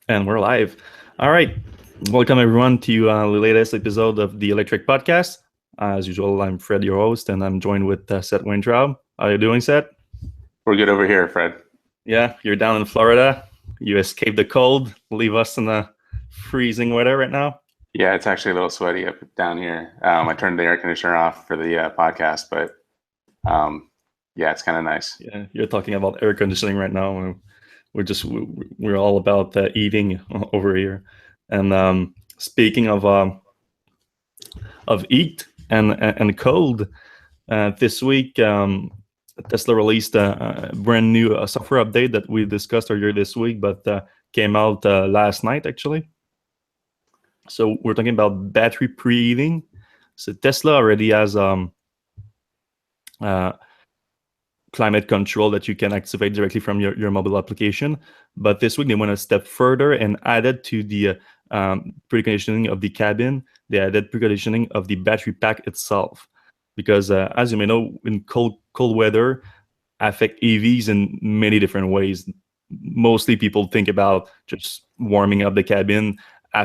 And we're live. All right. Welcome, everyone, to the latest episode of the Electrek Podcast. As usual, I'm Fred, your host, and I'm joined with Seth Weintraub. How are you doing, Seth? We're good over here, Fred. Yeah, you're down in Florida. You escaped the cold, leave us in the freezing weather right now. Yeah, it's actually a little sweaty up down here. I turned the air conditioner off for the podcast, but yeah, it's kind of nice. Yeah, you're talking about air conditioning right now. We're all about eating over here. And speaking of heat and cold, this week Tesla released a brand new software update that we discussed earlier this week, but came out last night actually. So we're talking about battery preheating. So Tesla already has climate control that you can activate directly from your mobile application. But this week they went a step further and added to the preconditioning of the cabin, they added preconditioning of the battery pack itself. Because as you may know, in cold weather affect EVs in many different ways. Mostly people think about just warming up the cabin,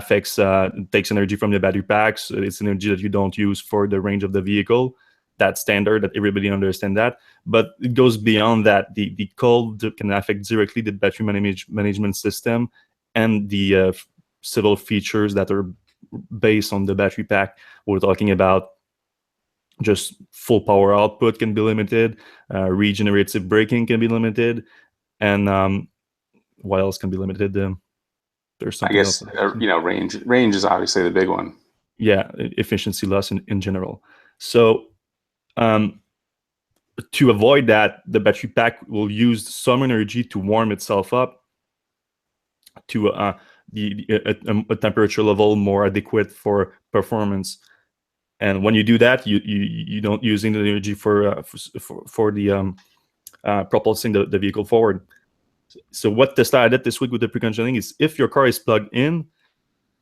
takes energy from the battery packs. It's energy that you don't use for the range of the vehicle. That's standard, that everybody understands that. But it goes beyond that. The cold can affect directly the battery management system and the several features that are based on the battery pack. We're talking about just full power output can be limited, regenerative braking can be limited, and what else can be limited? There's something else. Range is obviously the big one. Yeah, efficiency loss in general. So to avoid that, the battery pack will use some energy to warm itself up to a temperature level more adequate for performance. And when you do that, you don't using the energy for the propulsing the vehicle forward. So what Tesla added this week with the preconditioning is if your car is plugged in,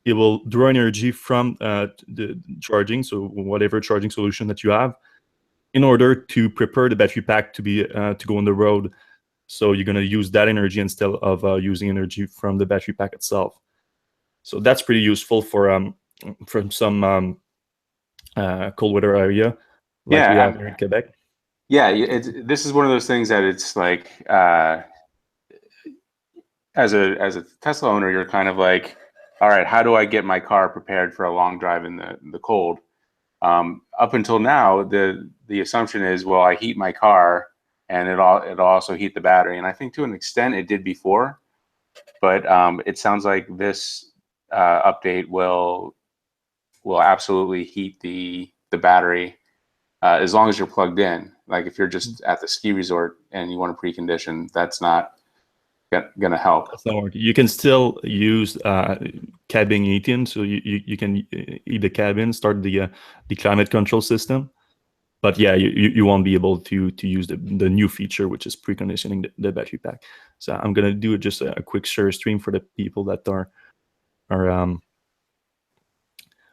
it will draw energy from the charging, so whatever charging solution that you have, in order to prepare the battery pack to go on the road. So you're going to use that energy instead of using energy from the battery pack itself. So that's pretty useful for some cold weather area we have here in Quebec. Yeah, this is one of those things that it's like, as a Tesla owner, you're kind of like, all right, how do I get my car prepared for a long drive in the cold? Up until now, the assumption is, well, I heat my car and it'll also heat the battery. And I think to an extent it did before, but it sounds like this update will absolutely heat the battery as long as you're plugged in. Like if you're just at the ski resort and you want to precondition, that's not going to help. That's not working. You can still use cabin heating, so you can heat the cabin, start the climate control system. But yeah, you won't be able to use the new feature, which is preconditioning the battery pack. So I'm gonna do just a quick share stream for the people that are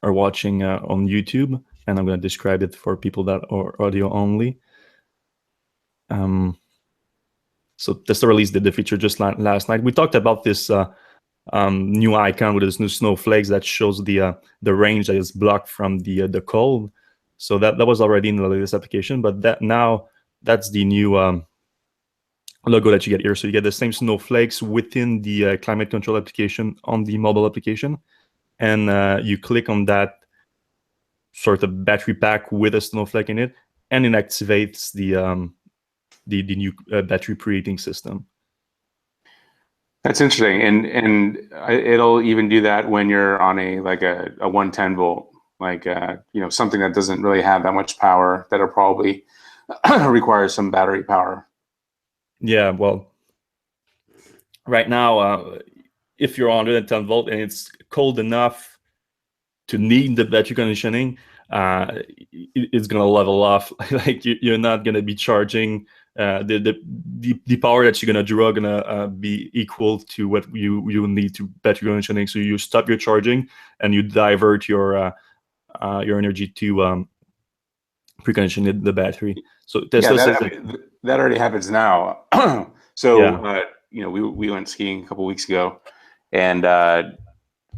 watching on YouTube, and I'm gonna describe it for people that are audio only. So Tesla released the feature just last night. We talked about this new icon with this new snowflakes that shows the range that is blocked from the cold. So that was already in the latest application, but that's the new logo that you get here. So you get the same snowflakes within the climate control application on the mobile application, and you click on that sort of battery pack with a snowflake in it, and it activates the new battery preheating system. That's interesting, and it'll even do that when you're on a 110 volt. Like, something that doesn't really have that much power, that'll probably require some battery power. Yeah, well, right now, if you're on 110 volt and it's cold enough to need the battery conditioning, it's going to level off. Like you're not going to be charging the power that you're going to draw going to be equal to what you need to battery conditioning. So you stop your charging and you divert your energy to precondition the battery. So Tesla says that already happens now. So we went skiing a couple weeks ago, And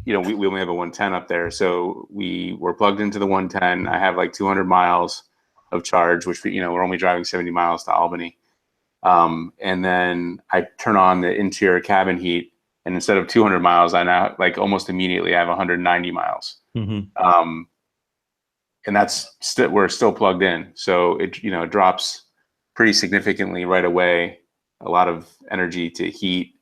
we only have a 110 up there, so we were plugged into the 110. I have like 200 miles of charge, which we're only driving 70 miles to Albany. And then I turn on the interior cabin heat, and instead of 200 miles, I now like almost immediately I have 190 miles. Um, and we're still plugged in, so it drops pretty significantly right away. A lot of energy to heat,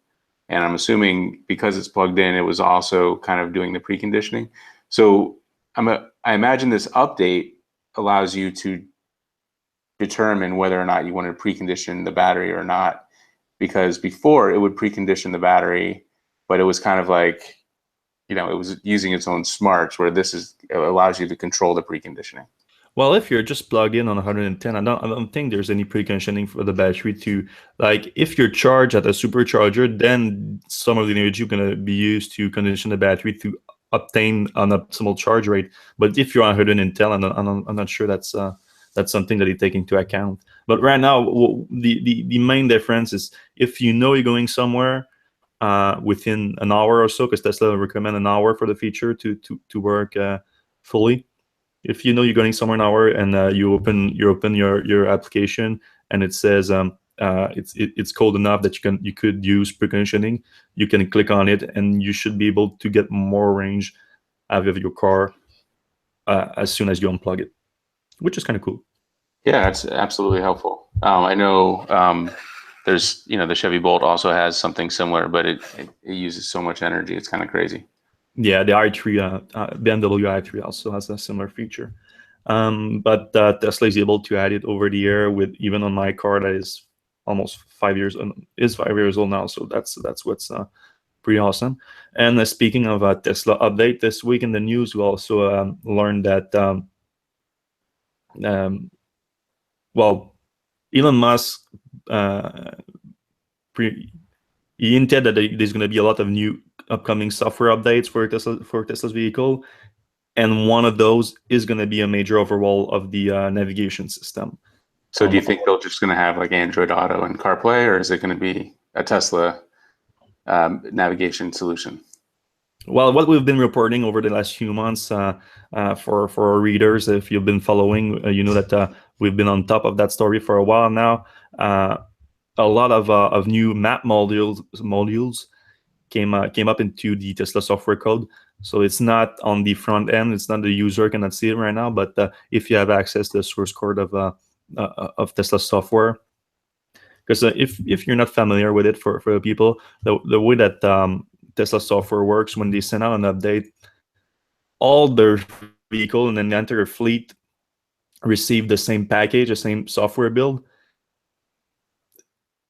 and I'm assuming because it's plugged in, it was also kind of doing the preconditioning. So I imagine this update allows you to determine whether or not you want to precondition the battery or not, because before it would precondition the battery, but it was kind of like, it was using its own smarts, where it allows you to control the preconditioning. Well, if you're just plugged in on 110, I don't think there's any preconditioning for the battery to, like, if you're charged at a supercharger, then some of the energy going to be used to condition the battery to obtain an optimal charge rate. But if you're on 110, I'm not sure that's something that you take into account. But right now, the main difference is if you're going somewhere within an hour or so, because Tesla recommend an hour for the feature to work fully. If you're going somewhere an hour and you open your application and it says it's cold enough that you could use preconditioning, you can click on it and you should be able to get more range out of your car as soon as you unplug it, which is kind of cool. Yeah, that's absolutely helpful. I know there's the Chevy Bolt also has something similar, but it uses so much energy, it's kind of crazy. Yeah, the i3 BMW i3 also has a similar feature. But Tesla is able to add it over the air with even on my car that is almost 5 years old now. So that's what's pretty awesome. And speaking of a Tesla update, this week in the news, we also learned that Elon Musk he hinted that there's going to be a lot of new upcoming software updates for Tesla's vehicle. And one of those is going to be a major overhaul of the navigation system. So do you think they're just going to have like Android Auto and CarPlay, or is it going to be a Tesla navigation solution? Well, what we've been reporting over the last few months for our readers, if you've been following, you know that we've been on top of that story for a while now. A lot of new map modules came up into the Tesla software code. So it's not on the front end. It's not the user cannot see it right now. But if you have access to the source code of Tesla software, because if you're not familiar with it, for people, the way that Tesla software works, when they send out an update, all their vehicle and then the entire fleet receive the same package, the same software build.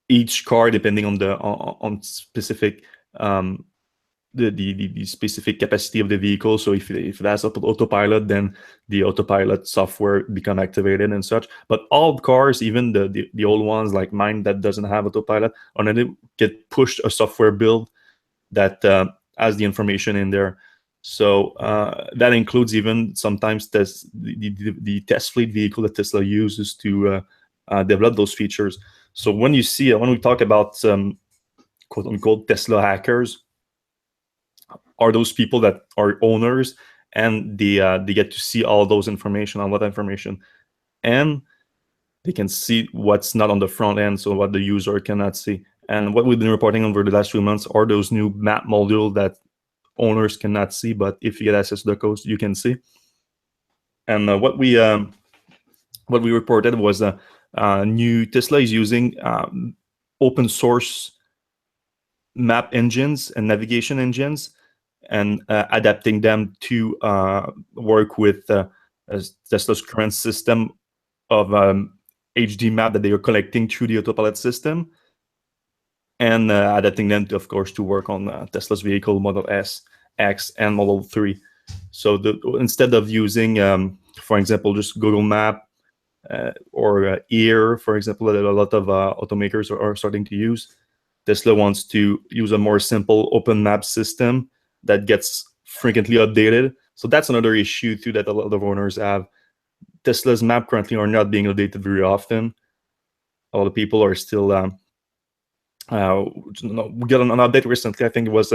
Each car, depending on specific the specific capacity of the vehicle. So if it has autopilot, then the autopilot software become activated and such. But all cars, even the old ones like mine that doesn't have autopilot, on it get pushed a software build that has the information in there. So that includes even sometimes the test fleet vehicle that Tesla uses to develop those features. So when we talk about quote unquote Tesla hackers, are those people that are owners and they get to see all those information, and they can see what's not on the front end, so what the user cannot see. And what we've been reporting over the last few months are those new map modules that owners cannot see, but if you get access to the code, you can see. And what we reported was new Tesla is using open source map engines and navigation engines and adapting them to work with Tesla's current system of HD map that they are collecting through the autopilot system, and adapting them, of course, to work on Tesla's vehicle Model S, X, and Model 3. So instead of using, for example, just Google Map or Ear, for example, that a lot of automakers are starting to use, Tesla wants to use a more simple open map system that gets frequently updated. So that's another issue too that a lot of owners have. Tesla's map currently are not being updated very often. A lot of people are still we got an update recently. I think it was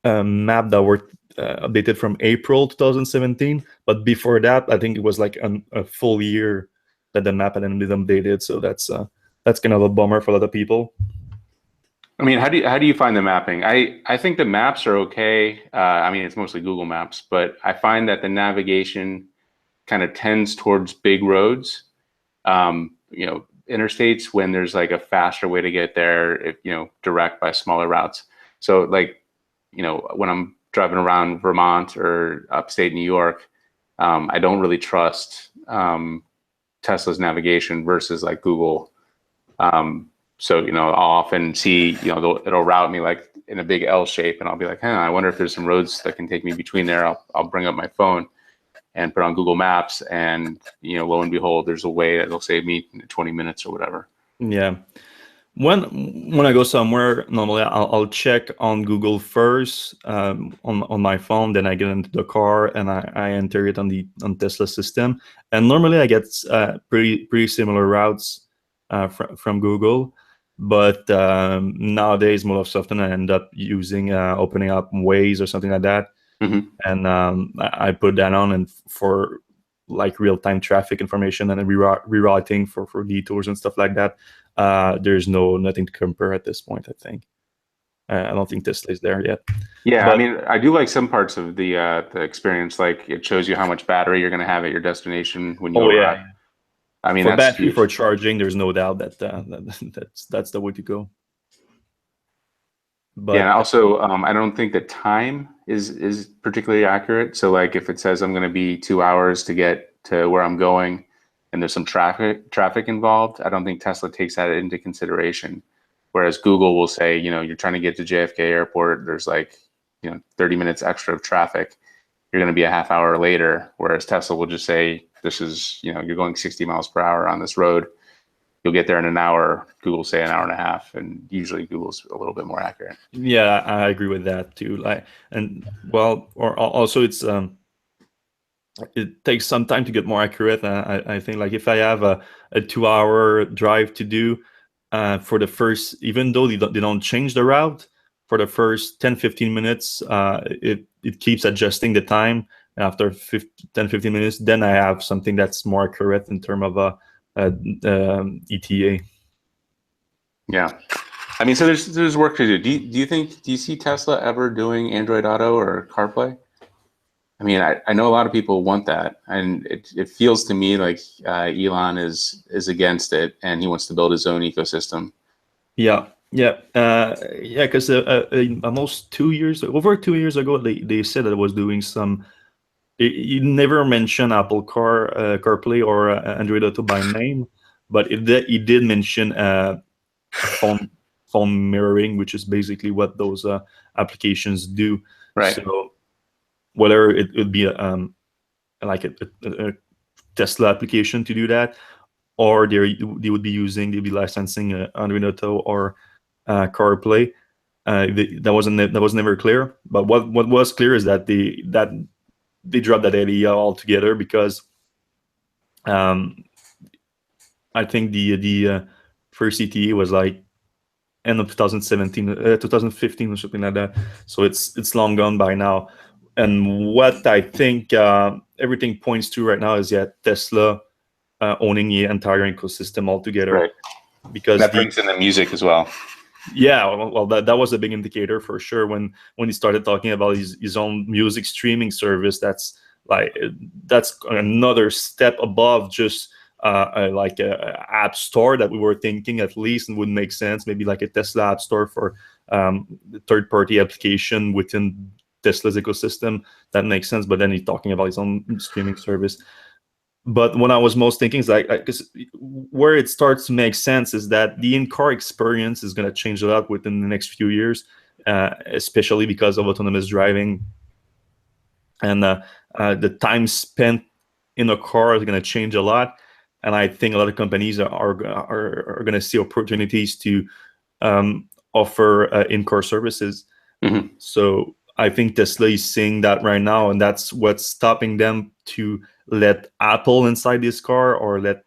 map that were updated from April 2017, but before that, I think it was like a full year that the map hadn't been updated. So that's kind of a bummer for a lot of people. I mean, how do you find the mapping? I think the maps are okay. I mean, it's mostly Google Maps, but I find that the navigation kind of tends towards big roads, interstates when there's like a faster way to get there, if direct by smaller routes. So like, when I'm driving around Vermont or upstate New York, I don't really trust Tesla's navigation versus like Google. So, I'll often see, it'll route me like in a big L shape, and I'll be like, I wonder if there's some roads that can take me between there. I'll bring up my phone and put on Google Maps, and lo and behold, there's a way that'll save me 20 minutes or whatever. Yeah. When I go somewhere, normally I'll check on Google first on my phone. Then I get into the car and I enter it on Tesla system. And normally I get pretty similar routes from Google. But nowadays, most often I end up using opening up Waze or something like that, and I put that on and for like real-time traffic information and rerouting for detours and stuff like that. There's nothing to compare at this point, I think. I don't think Tesla is there yet. Yeah, But, I mean, I do like some parts of the experience. Like it shows you how much battery you're going to have at your destination when you arrive. Yeah. I mean, For that's battery, huge. for charging, there's no doubt that that's the way to go. But yeah, and also I don't think the time is particularly accurate. So like if it says I'm going to be 2 hours to get to where I'm going, and there's some traffic involved, I don't think Tesla takes that into consideration. Whereas Google will say, you're trying to get to JFK Airport, there's like 30 minutes extra of traffic. You're going to be a half hour later. Whereas Tesla will just say, this is, you're going 60 miles per hour on this road. You'll get there in an hour. Google say an hour and a half, and usually Google's a little bit more accurate. yeah, I agree with that too. Or also it takes some time to get more accurate. I think like if I have a 2 hour drive to do for the first, even though they don't change the route, for the first 10-15 minutes, it keeps adjusting the time. After 10-15 minutes, then I have something that's more accurate in terms of ETA. Yeah. I mean, so there's work to do. Do you see Tesla ever doing Android Auto or CarPlay? I mean, I know a lot of people want that, and it feels to me like Elon is against it, and he wants to build his own ecosystem. Yeah, because almost over 2 years ago, they said that it was doing some. You never mention Apple CarPlay or Android Auto by name, but it did mention phone mirroring, which is basically what those applications do. Right. So whether it would be like a Tesla application to do that, or they would be licensing Android Auto or CarPlay. That was never clear. But what was clear is that they dropped that idea altogether because I think the first ETA was like end of 2017, 2015 or something like that. So it's long gone by now. And what I think everything points to right now is Tesla owning the entire ecosystem altogether. Right. Because that brings in the music as well. Yeah, well, that was a big indicator for sure when he started talking about his own music streaming service. That's another step above just like a app store that we were thinking at least, and would make sense. Maybe like a Tesla app store for the third-party application within Tesla's ecosystem. That makes sense. But then he's talking about his own streaming service. But what I was most thinking is because where it starts to make sense is that the in-car experience is going to change a lot within the next few years, especially because of autonomous driving, and the time spent in a car is going to change a lot. And I think a lot of companies are going to see opportunities to offer in-car services. Mm-hmm. So I think Tesla is seeing that right now, and that's what's stopping them to let Apple inside this car or let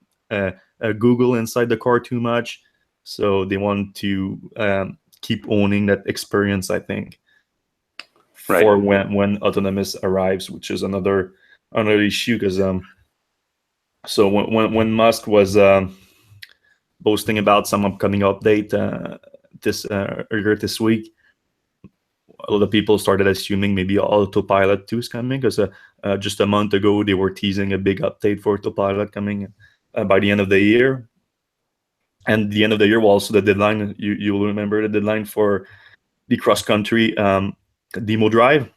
Google inside the car too much. So they want to keep owning that experience, I think. Right. for when autonomous arrives, which is another issue. Because so when Musk was boasting about some upcoming update this earlier this week, a lot of people started assuming maybe Autopilot 2 is coming, because just a month ago they were teasing a big update for Autopilot coming by the end of the year. And the end of the year was also the deadline. You will remember the deadline for the cross country demo drive.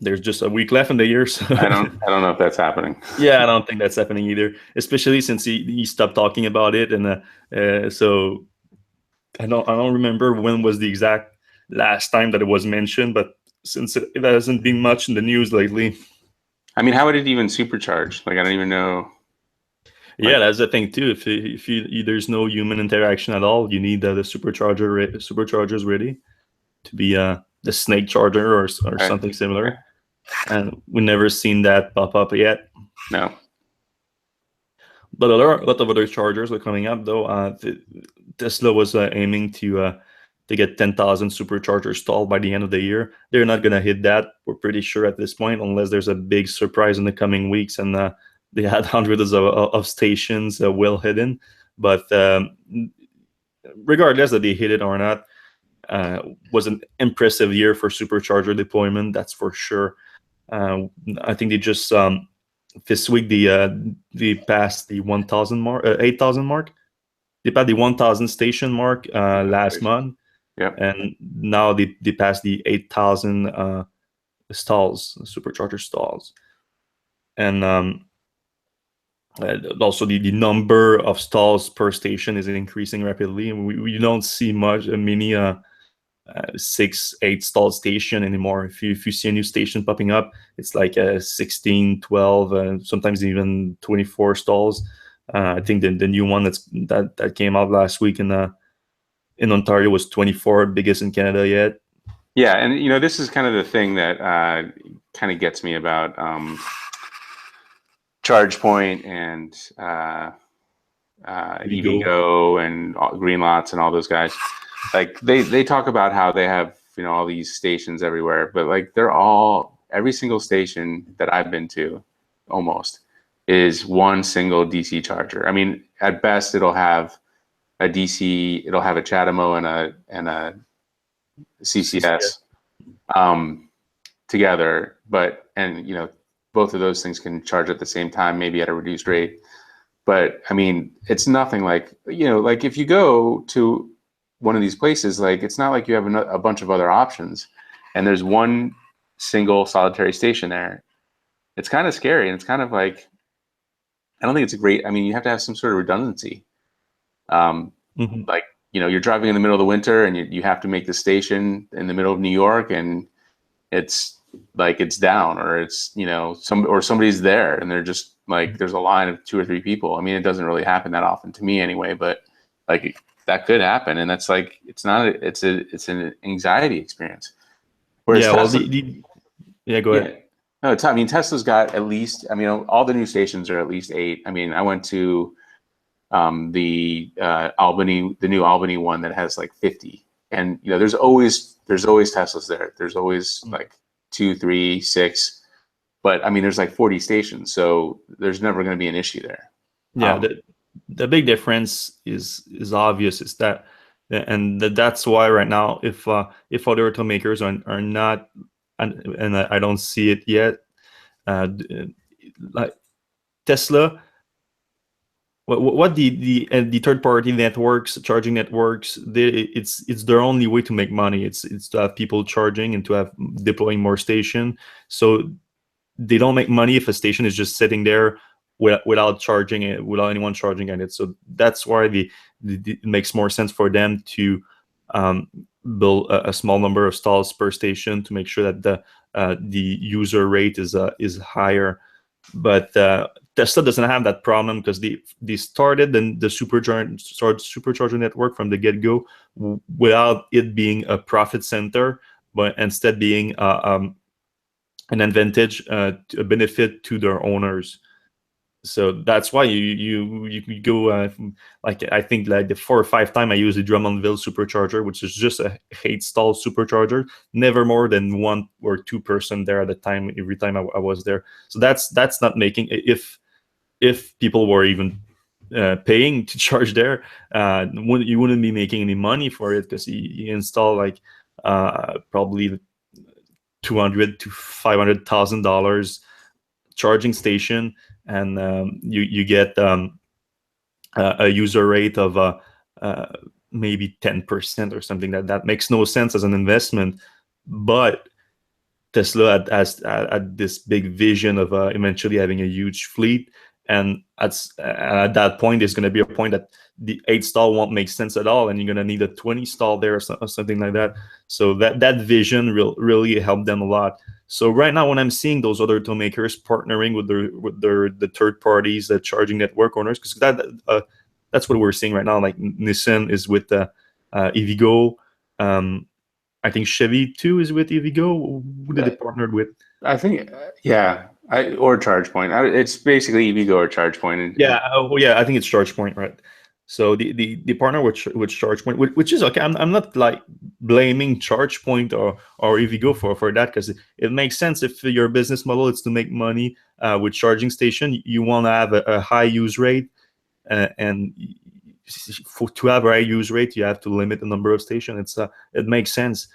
There's just a week left in the year, so I don't know if that's happening. yeah, I don't think that's happening either. Especially since he stopped talking about it, and so I don't remember when was the exact last time that it was mentioned, but since it hasn't been much in the news lately. I mean, how would it even supercharge? Like, I don't even know. Yeah, that's the thing too. If there's no human interaction at all, you need the superchargers ready to be the snake charger or Okay. something similar. And we never seen that pop up yet. No. But a lot of other chargers are coming up though. Tesla was aiming to get 10,000 superchargers installed by the end of the year. They're not gonna hit that. We're pretty sure at this point, unless there's a big surprise in the coming weeks, and they had hundreds of stations well hidden. But regardless that they hit it or not, was an impressive year for supercharger deployment. That's for sure. I think they just this week they passed the 1,000 mark, 8,000 mark. They passed the 1,000 station mark last month. Yep. And now they passed the 8,000 stalls, supercharger stalls. And also the number of stalls per station is increasing rapidly. And we don't see much, many 6-8 stall station anymore. If you see a new station popping up, it's like 16, 12, sometimes even 24 stalls. I think the new one that came out last week in Ontario was 24, biggest in Canada yet. Yeah, and this is kind of the thing that kind of gets me about ChargePoint and EVgo and Greenlots and all those guys. Like they talk about how they have all these stations everywhere, but like every single station that I've been to almost is one single DC charger. I mean, at best it'll have a DC, it'll have a CHAdeMO and a CCS together, but both of those things can charge at the same time, maybe at a reduced rate. But I mean, it's nothing like like if you go to one of these places, like it's not like you have a bunch of other options, and there's one single solitary station there. It's kind of scary, and it's kind of like, I don't think it's a great. I mean, you have to have some sort of redundancy. Like you're driving in the middle of the winter, and you have to make the station in the middle of New York, and it's like it's down, or it's somebody's there, and they're just like there's a line of 2 or 3 people. I mean, it doesn't really happen that often to me anyway, but like that could happen, and that's like it's an anxiety experience. Whereas Tesla, go ahead. No, I mean, Tesla's got at least, I mean, all the new stations are at least 8. I mean, I went to the new Albany one that has like 50, and there's always Teslas there. There's always like 2, 3, 6, but I mean, there's like 40 stations, so there's never going to be an issue there. Yeah, the big difference is obvious. Is that, and that's why right now, if other automakers are not, and I don't see it yet, like Tesla, what the third party networks, charging networks, it's their only way to make money. It's to have people charging and to have deploying more station. So they don't make money if a station is just sitting there without charging it, without anyone charging at it. So that's why it makes more sense for them to build a small number of stalls per station to make sure that the user rate is higher. But Tesla doesn't have that problem because they started the supercharger network from the get-go without it being a profit center, but instead being an advantage, a benefit to their owners. So that's why you go like I think like the 4 or 5 time I use the Drummondville supercharger, which is just a 8 stall supercharger, never more than 1 or 2 person there at a time every time I was there. So that's not making, if people were even paying to charge there, you wouldn't be making any money for it, because you install like probably 200 to $500,000 charging station, and you get a user rate of uh, maybe 10% or something. That makes no sense as an investment. But Tesla had this big vision of eventually having a huge fleet, and at that point, there's going to be a point that the 8 stall won't make sense at all, and you're going to need a 20 stall there, or something like that. So that vision really helped them a lot. So right now, when I'm seeing those other automakers partnering with the third parties, the charging network owners, because that's what we're seeing right now. Like Nissan is with EVgo. Um, I think Chevy too is with EVgo. Who did they partnered with? I think, yeah, or ChargePoint. It's basically EVgo or ChargePoint. Yeah, yeah, I think it's ChargePoint, right? So the partner with ChargePoint, which is okay. I'm not like blaming ChargePoint or EVgo for that, because it makes sense. If your business model is to make money with charging station, you want to have a high use rate, and to have a high use rate, you have to limit the number of stations. It makes sense.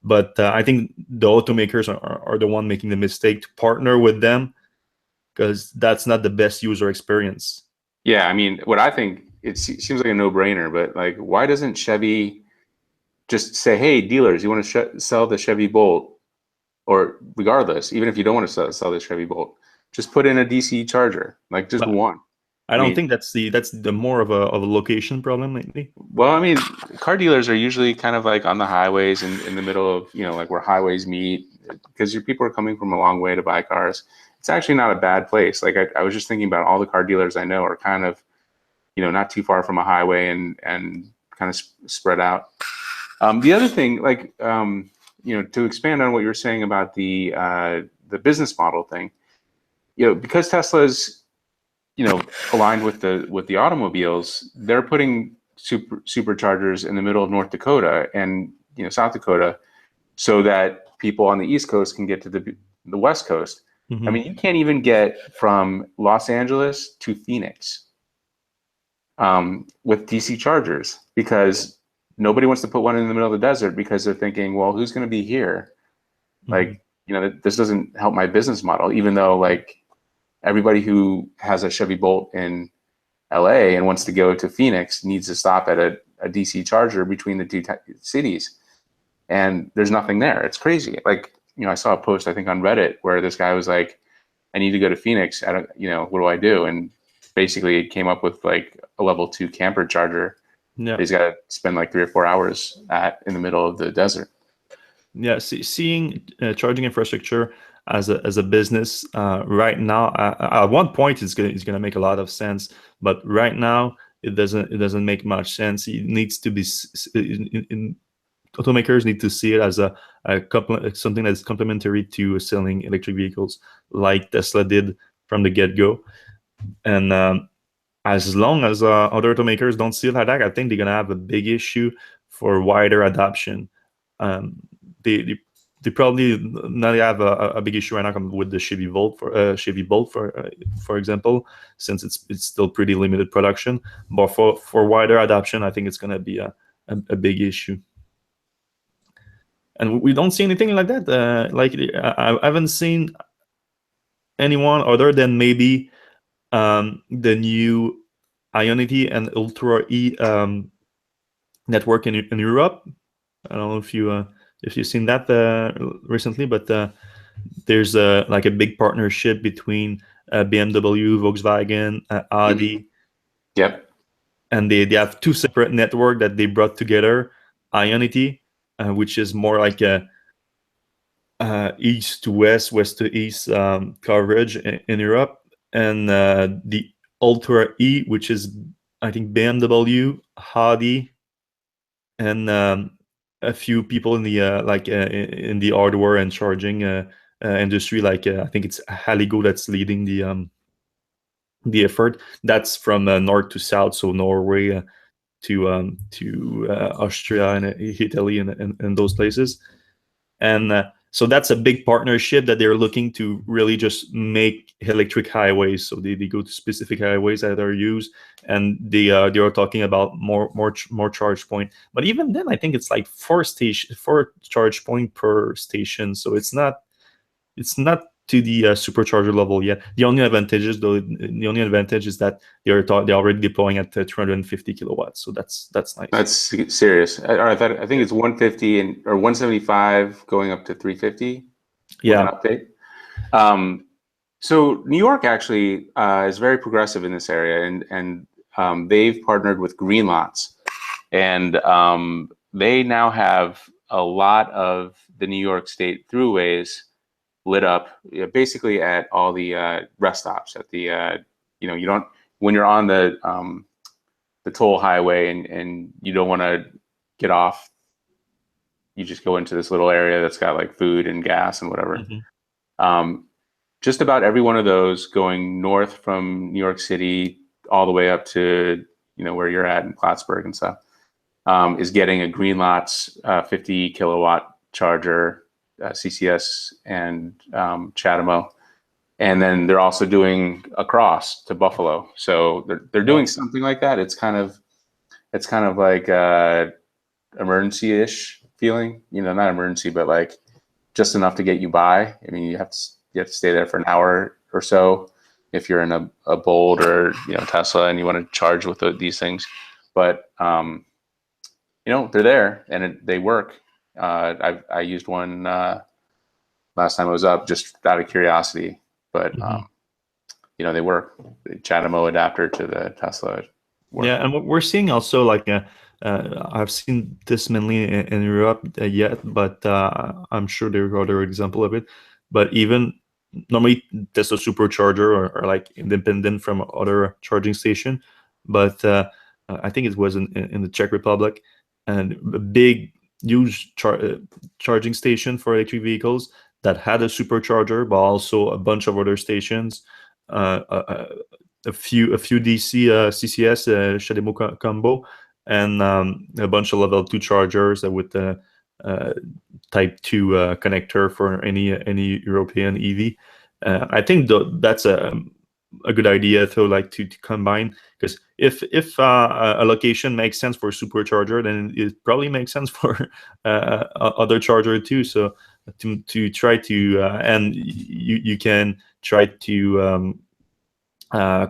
But I think the automakers are the one making the mistake to partner with them, because that's not the best user experience. Yeah, I mean, what I think, seems like a no-brainer, but like, why doesn't Chevy just say, "Hey, dealers, you want to sell the Chevy Bolt?" Or regardless, even if you don't want to sell the Chevy Bolt, just put in a DC charger, like just But one. I don't think that's the more of a location problem lately. Well, I mean, car dealers are usually kind of like on the highways and in the middle of, like where highways meet, because your people are coming from a long way to buy cars. It's actually not a bad place. Like I was just thinking about all the car dealers I know are kind of, not too far from a highway and kind of spread out. The other thing, like, to expand on what you were saying about the business model thing, because Tesla's, aligned with the automobiles, they're putting superchargers in the middle of North Dakota and South Dakota, so that people on the East Coast can get to the West Coast. Mm-hmm. I mean, you can't even get from Los Angeles to Phoenix with DC chargers, because nobody wants to put one in the middle of the desert, because they're thinking, well, who's going to be here? Like, this doesn't help my business model, even though like everybody who has a Chevy Bolt in LA and wants to go to Phoenix needs to stop at a DC charger between the two cities. And there's nothing there. It's crazy. Like, I saw a post, I think on Reddit, where this guy was like, I need to go to Phoenix. I don't, what do I do? And basically it came up with like a level 2 camper charger. Yeah. He's got to spend like 3 or 4 hours in the middle of the desert. Yeah, seeing charging infrastructure as a business right now, at one point it's gonna make a lot of sense, but right now it doesn't make much sense. It needs to be automakers need to see it as something that's complementary to selling electric vehicles, like Tesla did from the get-go. And as long as other automakers don't see it like that, I think they're gonna have a big issue for wider adoption. They probably not have a big issue right now with the Chevy Bolt for example, since it's still pretty limited production. But for wider adoption, I think it's gonna be a big issue. And we don't see anything like that. I haven't seen anyone other than maybe the new Ionity and Ultra E network in Europe. I don't know if you've seen that recently, but there's like a big partnership between BMW, Volkswagen, Audi. Yep. And they have two separate networks that they brought together. Ionity, which is more like a east to west, west to east coverage in Europe, and the Ultra E, which is I think BMW, Audi, and a few people in the in the hardware and charging industry. Like I think it's Haligo that's leading the effort. That's from north to south, so Norway to Austria and Italy and those places. And so that's a big partnership that they're looking to really just make electric highways. So they go to specific highways that are used, and they are talking about more charge point. But even then, I think it's like four charge point per station. So it's not to the supercharger level yet. The only advantage is that they're already deploying at 250 kilowatts. So that's nice. That's serious. I think it's 150 or 175 going up to 350 with an Yeah. update. So New York actually is very progressive in this area, and they've partnered with Green Lots, and they now have a lot of the New York State throughways lit up, basically at all the rest stops. At the you don't, when you're on the toll highway and you don't want to get off, you just go into this little area that's got like food and gas and whatever. Mm-hmm. Just about every one of those going north from New York City all the way up to where you're at in Plattsburgh and stuff, is getting a Green Lots 50 kilowatt charger, CCS and CHAdeMO. And then they're also doing across to Buffalo. So they're doing something like that. It's kind of like emergency-ish feeling, not emergency, but like just enough to get you by. I mean, you have to stay there for an hour or so if you're in a Bolt or Tesla and you want to charge with these things. But they're there and they work. I used one last time I was up, just out of curiosity, but they work. The CHAdeMO adapter to the Tesla work. Yeah, and we're seeing also like I've seen this mainly in Europe yet, but I'm sure there are other example of it. But even normally Tesla supercharger are like independent from other charging station, but I think it was in the Czech Republic, and a big huge charging station for electric vehicles that had a supercharger, but also a bunch of other stations. A few DC CCS CHAdeMO combo, and a bunch of level 2 chargers with the type 2 connector for any European EV. I think that's a good idea to combine, because if a location makes sense for supercharger, then it probably makes sense for other charger too. So to try to and you can try to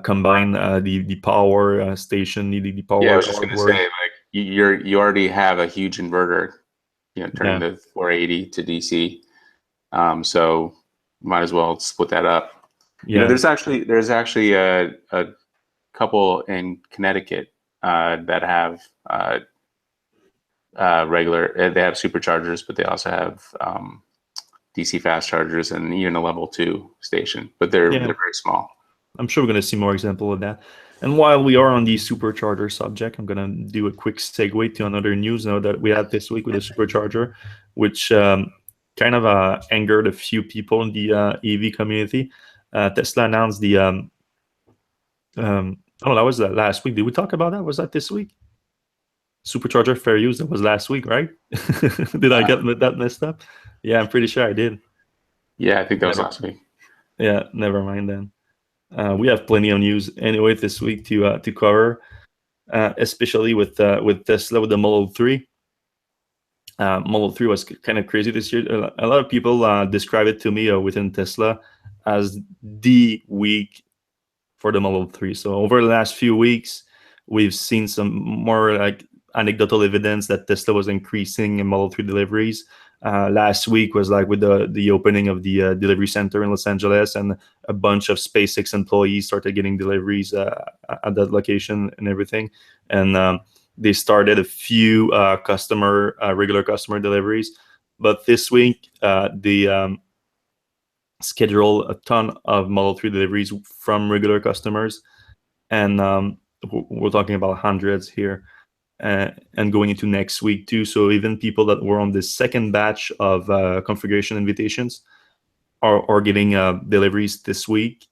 combine the power station, the power. Yeah, I was just going to say, hardware. like, you already have a huge inverter, turning Yeah. the 480 to DC. So might as well split that up. Yeah. There's actually a couple in Connecticut that have regular. They have superchargers, but they also have DC fast chargers and even a level 2 station. But they're very small. I'm sure we're going to see more example of that. And while we are on the supercharger subject, I'm going to do a quick segue to another news now that we had this week with the supercharger, which kind of angered a few people in the EV community. Tesla announced the oh, that was last week. Did we talk about that? Was that this week? Supercharger fair use, that was last week, right? Did I get that messed up? Yeah, I'm pretty sure I did. Yeah, I think that was last week. Yeah, never mind then. We have plenty of news anyway this week to cover, especially with Tesla with the Model 3. Model 3 was kind of crazy this year. A lot of people describe it to me within Tesla as the week for the Model 3. So over the last few weeks, we've seen some more like anecdotal evidence that Tesla was increasing in Model 3 deliveries. Last week was like with the opening of the delivery center in Los Angeles, and a bunch of SpaceX employees started getting deliveries at that location and everything. And they started a few regular customer deliveries. But this week, they schedule a ton of Model 3 deliveries from regular customers. And we're talking about hundreds here. And going into next week too. So even people that were on the second batch of configuration invitations are getting deliveries this week.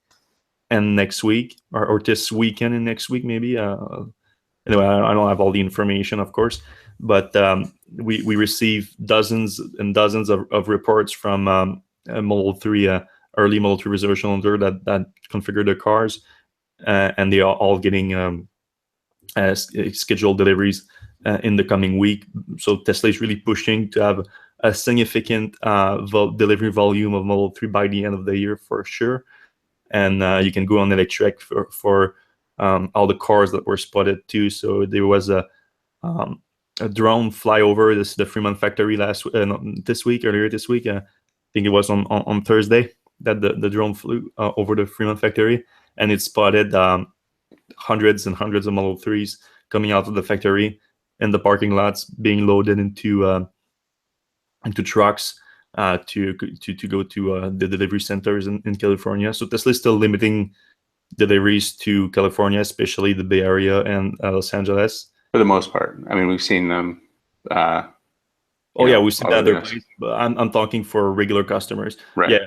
and next week, or this weekend and next week maybe. Anyway, I don't have all the information, of course, but we received dozens and dozens of reports from Model 3, early Model 3 reservation holder that configure their cars, and they are all getting scheduled deliveries in the coming week. So Tesla is really pushing to have a significant delivery volume of Model 3 by the end of the year for sure. And you can go on Electrek for all the cars that were spotted too. So there was a drone fly over the Fremont factory earlier this week. I think it was on Thursday that the drone flew over the Fremont factory, and it spotted hundreds and hundreds of Model 3s coming out of the factory in the parking lots, being loaded into trucks to go to the delivery centers in California. So Tesla is still limiting deliveries to California, especially the Bay Area and Los Angeles. For the most part. I mean, we've seen them. We've seen that other place, but I'm talking for regular customers. Right. Yeah,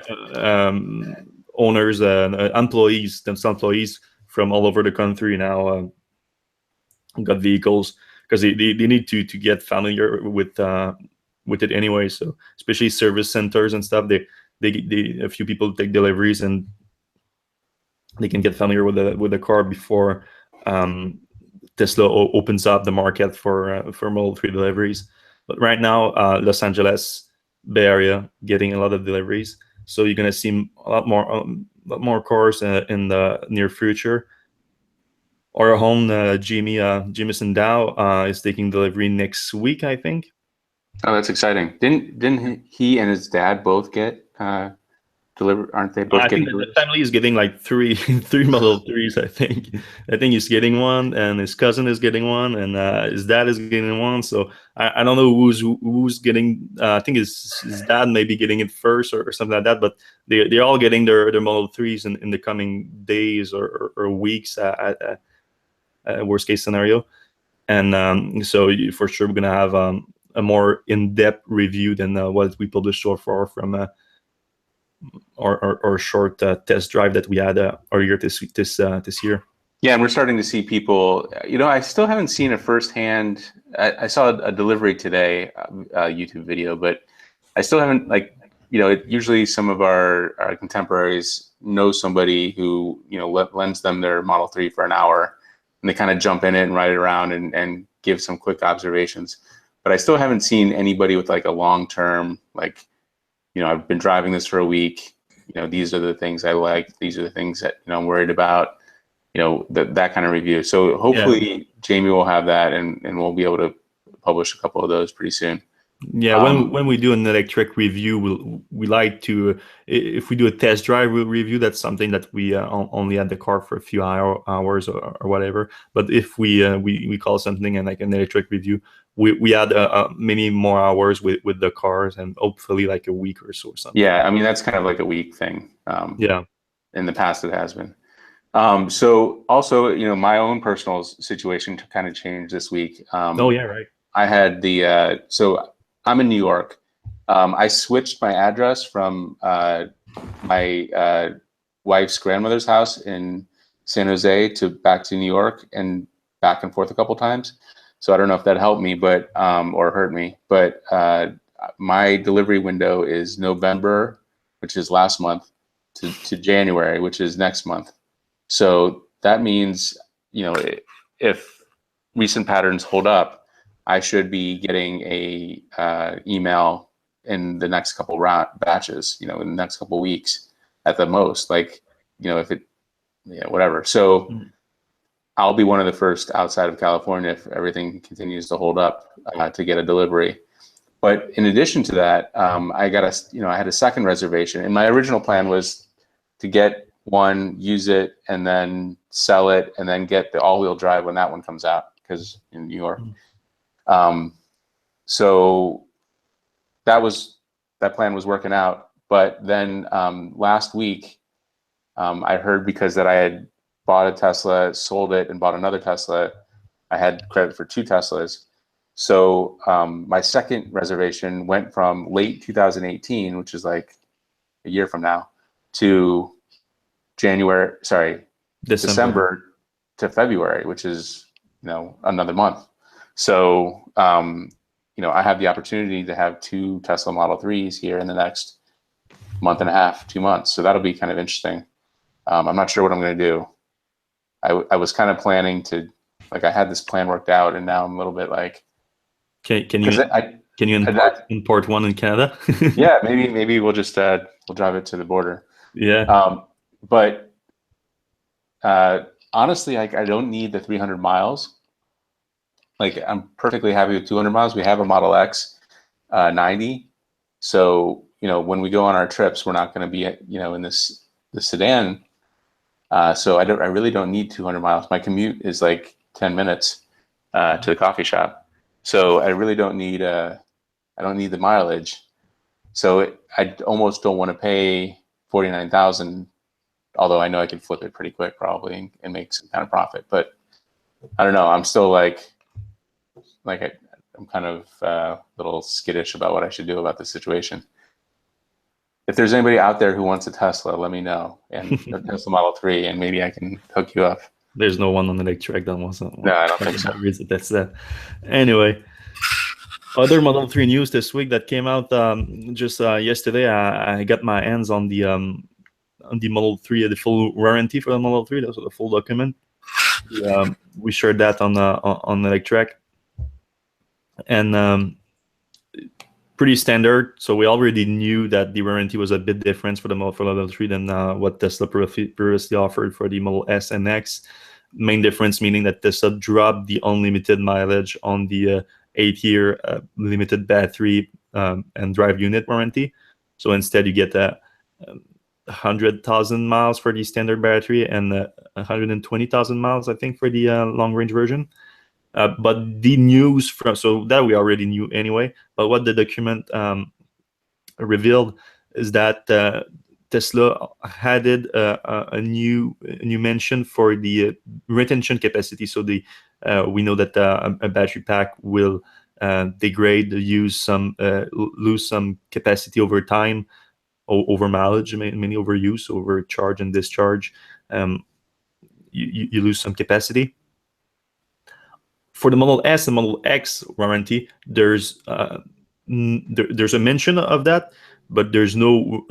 owners and employees from all over the country now got vehicles because they need to get familiar with it anyway. So especially service centers and stuff, they a few people take deliveries and they can get familiar with the car before Tesla opens up the market for Model 3 deliveries. But right now, Los Angeles, Bay Area, getting a lot of deliveries. So you're gonna see a lot more cars in the near future. Our own Jamison Dow is taking delivery next week, I think. Oh, that's exciting! Didn't he and his dad both get delivered? Aren't they both? I think the family is getting like three Model 3s. I think he's getting one, and his cousin is getting one, and his dad is getting one. So I don't know who's getting. I think his dad may be getting it first or something like that. But they're all getting their Model 3s in the coming days or weeks at worst case scenario. And so for sure we're gonna have a more in-depth review than what we published so far from our short test drive that we had earlier this year. Yeah, and we're starting to see people. I still haven't seen a firsthand. I saw a delivery today, a YouTube video, but I still haven't usually some of our contemporaries know somebody who lends them their Model 3 for an hour, and they kind of jump in it and ride it around and give some quick observations. But I still haven't seen anybody with like a long-term, I've been driving this for a week. These are the things I like. These are the things that I'm worried about. That kind of review. So hopefully Jamie will have that, and we'll be able to publish a couple of those pretty soon. Yeah, when we do an Electrek review, we like to, if we do a test drive review, that's something that we only had the car for a few hours or whatever. But if we call something and like an Electrek review, we add many more hours with the cars, and hopefully like a week or so or something. Yeah, I mean that's kind of like a week thing. Yeah. In the past it has been. So also, my own personal situation kind of changed this week. Oh yeah, right. I had so I'm in New York. I switched my address from my wife's grandmother's house in San Jose back to New York and back and forth a couple times. So I don't know if that helped me, but or hurt me. But my delivery window is November, which is last month, to January, which is next month. So that means, if recent patterns hold up, I should be getting a email in the next couple batches, in the next couple weeks at the most, whatever. So I'll be one of the first outside of California, if everything continues to hold up, to get a delivery. But in addition to that, I had a second reservation, and my original plan was to get one, use it, and then sell it, and then get the all-wheel drive when that one comes out, because in New York. So that plan was working out. But then last week, I heard because that I had bought a Tesla, sold it, and bought another Tesla, I had credit for 2 Teslas. So my second reservation went from late 2018, which is like a year from now, to December to February, which is, another month. So, I have the opportunity to have 2 Tesla Model 3s here in the next month and a half, 2 months. So that'll be kind of interesting. I'm not sure what I'm going to do. I was kind of planning to, I had this plan worked out, and now I'm a little bit like, can you import one in Canada? Yeah, maybe we'll just we'll drive it to the border. Yeah. But honestly, I don't need the 300 miles. I'm perfectly happy with 200 miles. We have a Model X 90. So, when we go on our trips, we're not going to be, in the sedan. So I really don't need 200 miles. My commute is 10 minutes to the coffee shop. So I really don't need I don't need the mileage. So I almost don't want to pay 49,000, although I know I could flip it pretty quick probably and make some kind of profit. But I don't know. I'm still I'm kind of a little skittish about what I should do about this situation. If there's anybody out there who wants a Tesla, let me know, and a Tesla Model 3, and maybe I can hook you up. There's no one on Electrek that wants that. No, I don't think so. That's that. Anyway, other Model 3 news this week that came out just yesterday. I got my hands on the Model 3, the full warranty for the Model 3. That's the full document. We shared that on Electrek, and pretty standard. So we already knew that the warranty was a bit different for the Model 3 than what Tesla previously offered for the Model S and X. Main difference meaning that Tesla dropped the unlimited mileage on the 8-year limited battery and drive unit warranty. So instead you get 100,000 miles for the standard battery and 120,000 miles, I think, for the long-range version. But the news so that we already knew anyway, but what the document revealed is that Tesla added a new mention for the retention capacity. So we know that a battery pack will degrade, lose some capacity over time, over mileage, mainly over use, over charge and discharge. You lose some capacity. For the Model S and Model X warranty, there's a mention of that, but there's no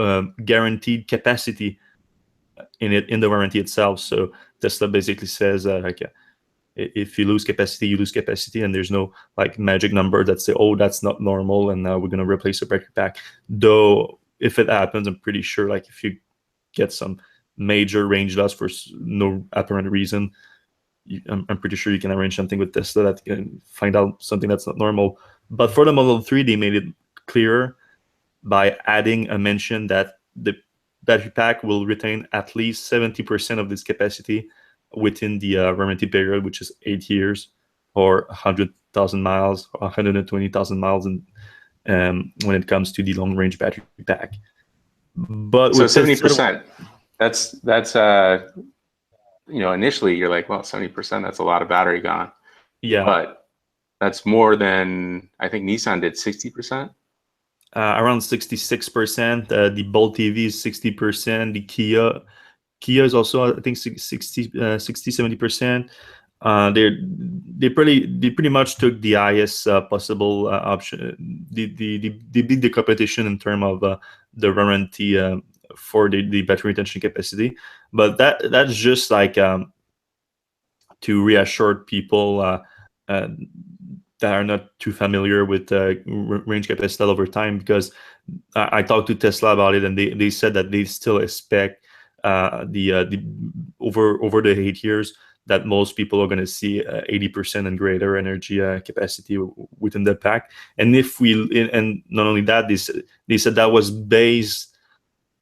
guaranteed capacity in the warranty itself. So Tesla basically says if you lose capacity, you lose capacity, and there's no magic number that say, oh, that's not normal, and we're gonna replace the battery pack. Though if it happens, I'm pretty sure if you get some major range loss for no apparent reason, I'm pretty sure you can arrange something with Tesla that can find out something that's not normal. But for the Model 3, they made it clearer by adding a mention that the battery pack will retain at least 70% of this capacity within the warranty period, which is 8 years or 100,000 miles or 120,000 miles when it comes to the long-range battery pack. But so 70%, that's initially you're like, well, 70%, that's a lot of battery gone. Yeah. But that's more than, I think Nissan did 60%. Around 66%. The Bolt EV is 60%. The Kia is also, I think, 60-70%. They pretty much took the highest possible option. They beat the competition in terms of the warranty for the battery retention capacity. But that's just to reassure people that are not too familiar with range capacity over time, because I talked to Tesla about it, and they said that they still expect the over the 8 years that most people are going to see 80% and greater energy capacity within the pack. And and not only that, they said that was based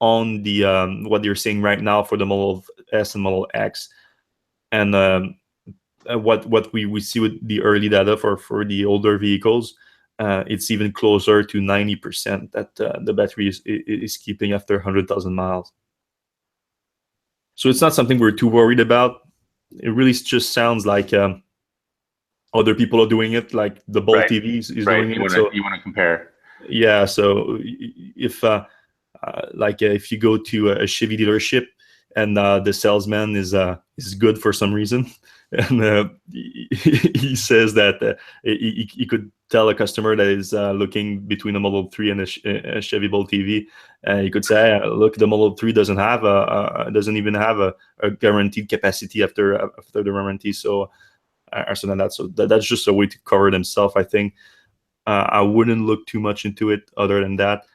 on the what you're seeing right now for the Model S and Model X, and what we see with the early data for the older vehicles, it's even closer to 90% that the battery is keeping after 100,000 miles. So it's not something we're too worried about. It really just sounds like other people are doing it, like the Bolt Right. TV is Right. doing it. So you want to compare. Yeah. So if if you go to a Chevy dealership, and the salesman is good for some reason, and he says that he could tell a customer that is looking between a Model 3 and a Chevy Bolt TV. He could say, "Look, the Model 3 doesn't even have a guaranteed capacity after the warranty." So, or something like that. So that's just a way to cover themselves, I think. I wouldn't look too much into it other than that,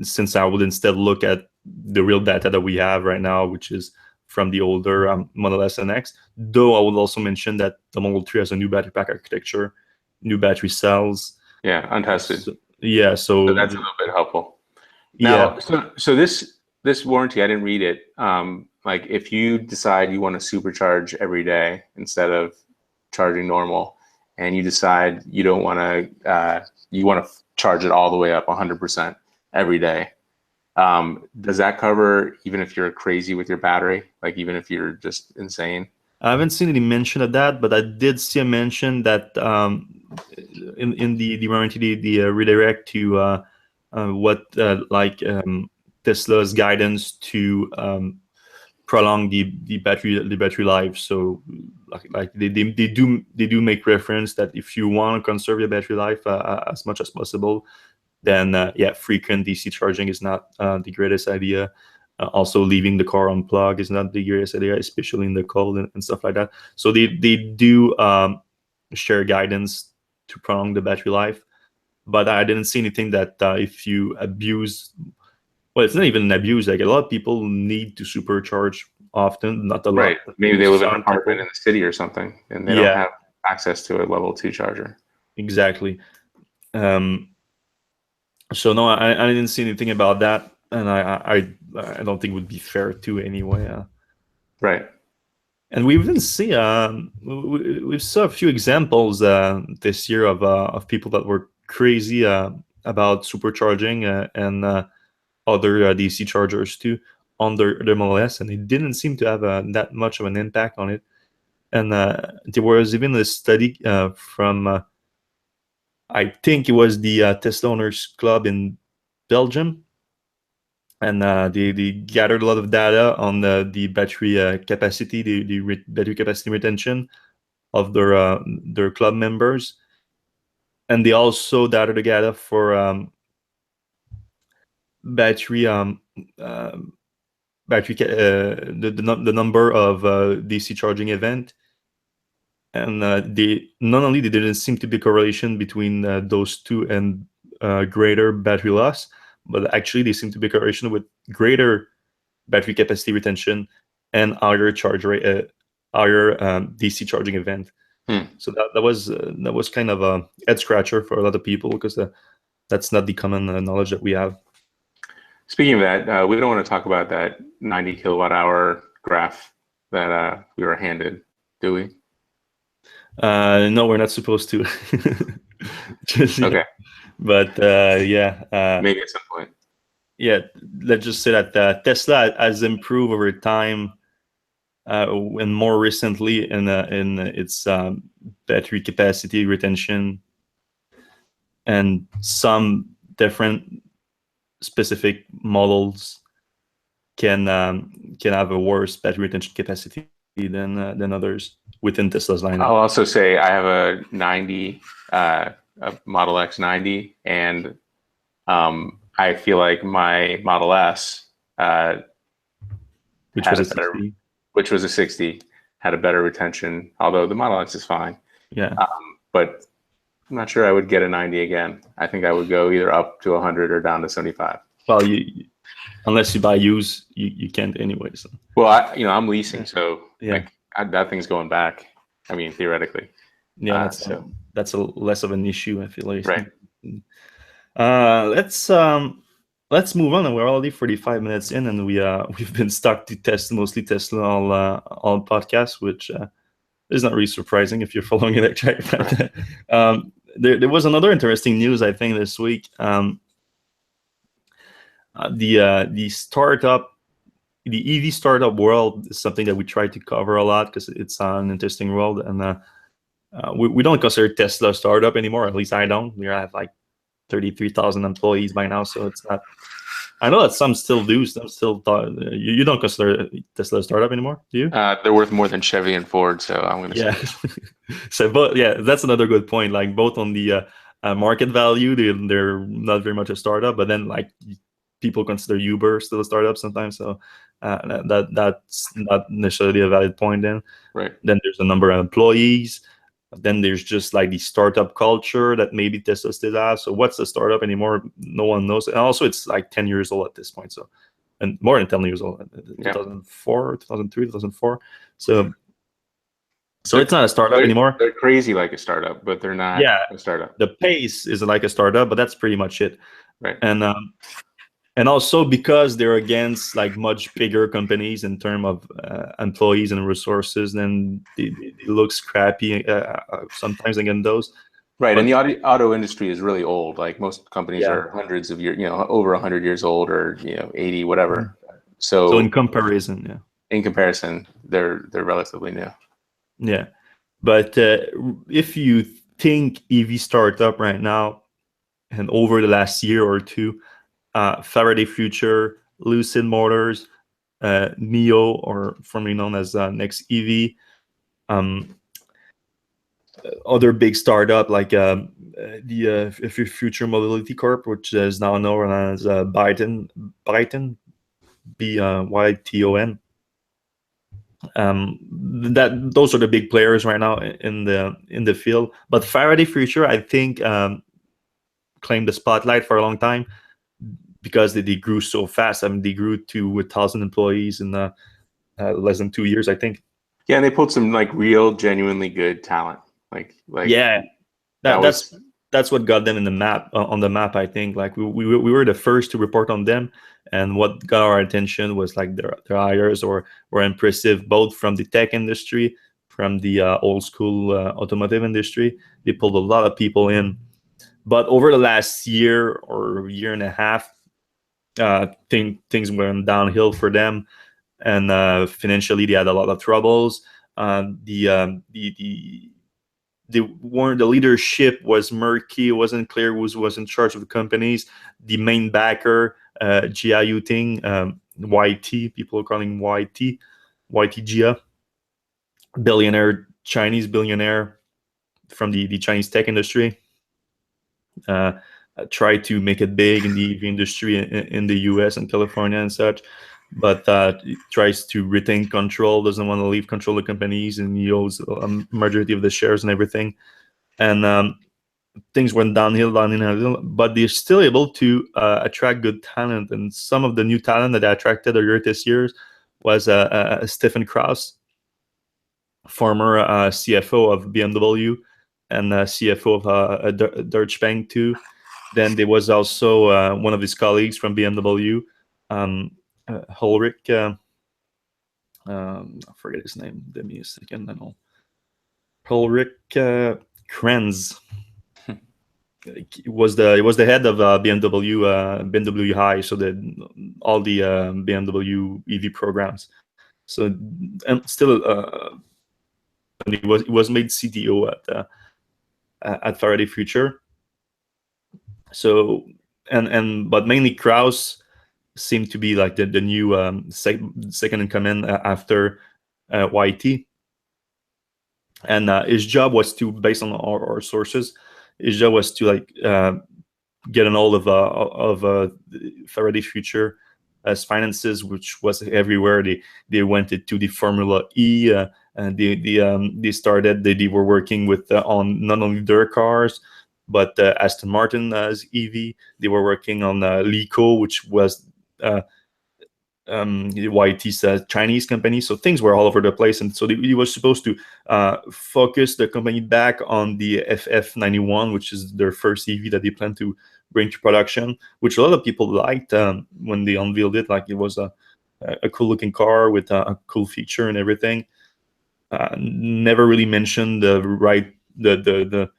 since I would instead look at the real data that we have right now, which is from the older Model S and X. Though I would also mention that the Model 3 has a new battery pack architecture, new battery cells. Yeah, untested. So, yeah, so that's a little bit helpful. Yeah. Now, so this warranty, I didn't read it. Like if you decide you want to supercharge every day instead of charging normal, and you decide you don't want to, you want to charge it all the way up 100% every day, does that cover even if you're crazy with your battery, like even if you're just insane? I haven't seen any mention of that, but I did see a mention that in the warranty, the redirect to Tesla's guidance to prolong the battery life. So like they do make reference that if you want to conserve your battery life as much as possible, then frequent DC charging is not the greatest idea. Also, leaving the car unplugged is not the greatest idea, especially in the cold and stuff like that. So they do share guidance to prolong the battery life, but I didn't see anything that if you abuse, well, it's not even an abuse. Like a lot of people need to supercharge often, not a lot. Right. Maybe they live in an apartment in the city or something, and they don't have access to a level 2 charger. Exactly. So no, I didn't see anything about that, and I don't think it would be fair to anyway. Right. And we even see we saw a few examples this year of people that were crazy about supercharging and other DC chargers too on their Model S, and it didn't seem to have that much of an impact on it. And there was even a study from I think it was the Tesla Owners Club in Belgium, and they gathered a lot of data on the battery capacity, the battery capacity retention of their club members, and they also gathered data for battery the number of DC charging event. And they not only they didn't seem to be a correlation between those two and greater battery loss, but actually they seem to be a correlation with greater battery capacity retention and higher charge rate, higher DC charging event. So that was kind of a head scratcher for a lot of people, because that's not the common knowledge that we have. Speaking of that, we don't want to talk about that 90 kilowatt hour graph that we were handed, do we? No, we're not supposed to. Okay. But maybe at some point. Yeah, let's just say that Tesla has improved over time, and more recently in its battery capacity retention, and some different specific models can have a worse battery retention capacity than others within Tesla's lineup. I'll also say I have a 90, a Model X 90, and I feel like my Model S, which was a 60, had a better retention, although the Model X is fine. Yeah. But I'm not sure I would get a 90 again. I think I would go either up to 100 or down to 75. Well, unless you buy used, you can't anyways. Well, I'm leasing, so that thing's going back. I mean, theoretically. Yeah, that's a less of an issue, I feel like. Right. Let's move on. And we're already 45 minutes in, and we've been stuck to mostly Tesla all podcasts, which is not really surprising if you're following Electrek. But there was another interesting news, I think, this week. The EV startup world is something that we try to cover a lot because it's an interesting world, and we don't consider Tesla a startup anymore. At least I don't. We have like 33,000 employees by now, so it's not. I know that some still do. Some still thought you don't consider Tesla a startup anymore, do you? They're worth more than Chevy and Ford, so I'm going to Yeah. say yes. So, but yeah, that's another good point. Like both on the market value, they're not very much a startup, but then like people consider Uber still a startup sometimes. So that's not necessarily a valid point. Right. Then there's the number of employees. Then there's just like the startup culture that maybe Tesla still has. So what's a startup anymore? No one knows. And also, it's like 10 years old at this point. So, and more than 10 years old, Yeah. 2004, 2003, 2004. So They're, it's not a startup anymore. they're crazy like a startup, but they're not Yeah, a startup. the pace is like a startup, but that's pretty much it. Right. And also because they're against like much bigger companies in terms of employees and resources, then it looks crappy sometimes against those. Right. And But the auto industry is really old. Like most companies yeah, are hundreds of years, over 100 years old or, 80, mhm. whatever. So in So comparison, yeah, in comparison, they're relatively new. yeah. But if you think EV startup right now and over the last year or two, Faraday Future, Lucid Motors, Neo, or formerly known as Next EV, um, other big startup like the Future Mobility Corp, which is now known as Byton, Byton. That those are the big players right now in the field. But Faraday Future, I think, claimed the spotlight for a long time because they grew so fast. I mean, they grew to 1,000 employees in less than 2 years, I think. Yeah, and they pulled some like real, genuinely good talent. Like Yeah, that that was that's what got them in the map on the map. I think like we were the first to report on them, and what got our attention was like their hires or were impressive both from the tech industry, from the old school automotive industry. They pulled a lot of people in, but over the last year or year and a half, things went downhill for them, and financially they had a lot of troubles. The weren't the leadership was murky. It wasn't clear who was in charge of the companies. The main backer, Jia Yuting, YT, people are calling YT Jia, Chinese billionaire from the Chinese tech industry, uh, tried to make it big in the EV industry in the US and California and such, but tries to retain control, doesn't want to leave control of companies, and he owns a majority of the shares and everything. And things went downhill, but they're still able to attract good talent. And some of the new talent that they attracted earlier this year was Stefan Kraus, former CFO of BMW and CFO of Deutsche Bank too. Then there was also one of his colleagues from BMW, Ulrich. I forget his name. Give me a second. I know Ulrich Krenz. It was the head of BMW High, so all the BMW EV programs. So and still, he was made CTO at Faraday Future. So and but mainly Kraus seemed to be like the new second in command after YT, and his job was to, based on our sources, his job was to like get an hold of Faraday Future as finances, which was everywhere. They went into the Formula E, and they started. They were working with on not only their cars, but Aston Martin as EV. They were working on Lico, which was YT's Chinese company. So things were all over the place, and so he was supposed to focus the company back on the FF91, which is their first EV that they plan to bring to production, which a lot of people liked when they unveiled it. Like it was a cool looking car with a cool feature and everything. Never really mentioned the